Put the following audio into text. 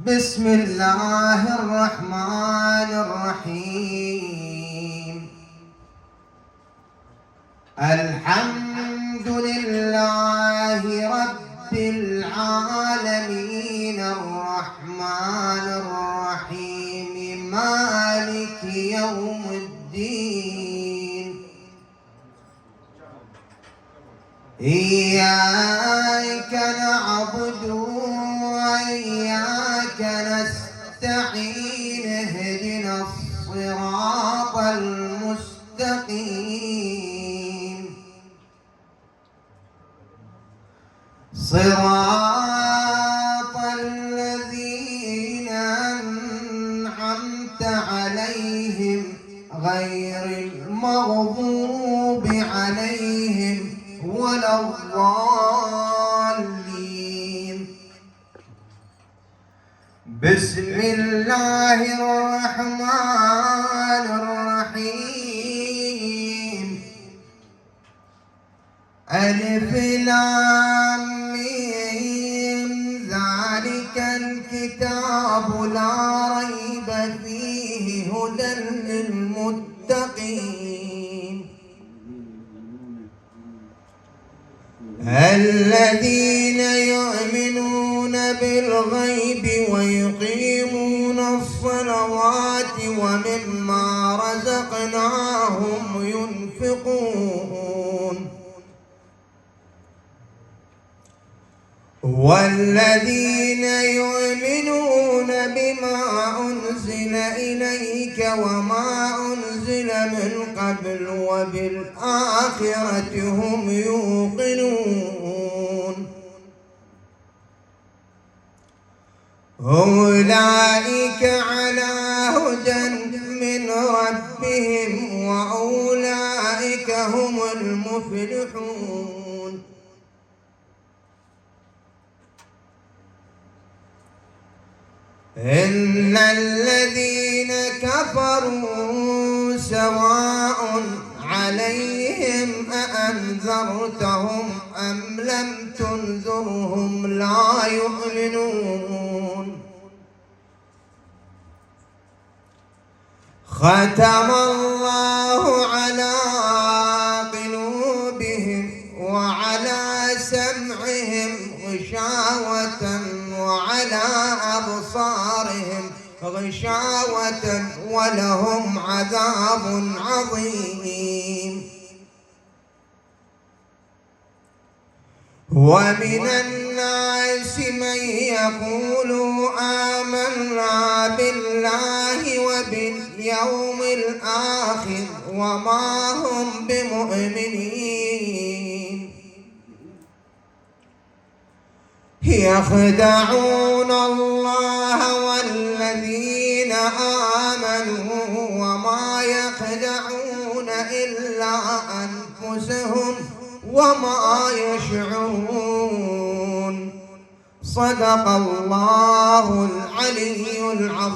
بسم الله الرحمن الرحيم. الحمد لله رب العالمين الرحمن الرحيم مالك يوم الدين. إياك نعبد وإياك نستعين. اهدنا الصراط المستقيم صراط الذين أنعمت عليهم غير المغضوب عليهم ولا الضالين. بسم الله الرحمن الرحيم. ألف لام ميم ذلك الكتاب لا ريب فيه هدى للمتقين الذين يؤمنون بالغيب ويقيمون الصلوات ومما رزقناهم ينفقون والذين يؤمنون بما أنزل إليك وما أنزل من قبل وبالآخرة هم يوقنون. أولئك على هدى من ربهم وأولئك هم المفلحون. إن الذين كفروا سواء عليهم أأنذرتهم أم لم تنذرهم لا يؤمنون. ختم الله على قلوبهم وعلى سمعهم غشاوة وعلى أبصارهم غشاوة ولهم عذاب عظيم. ومن الناس من يقول آمنا بالله وباليوم الآخر وما هم بمؤمنين يخدعون الله والذين آمنوا وما يخدعون إلا أنفسهم وما يشعرون. صدق الله العلي العظيم.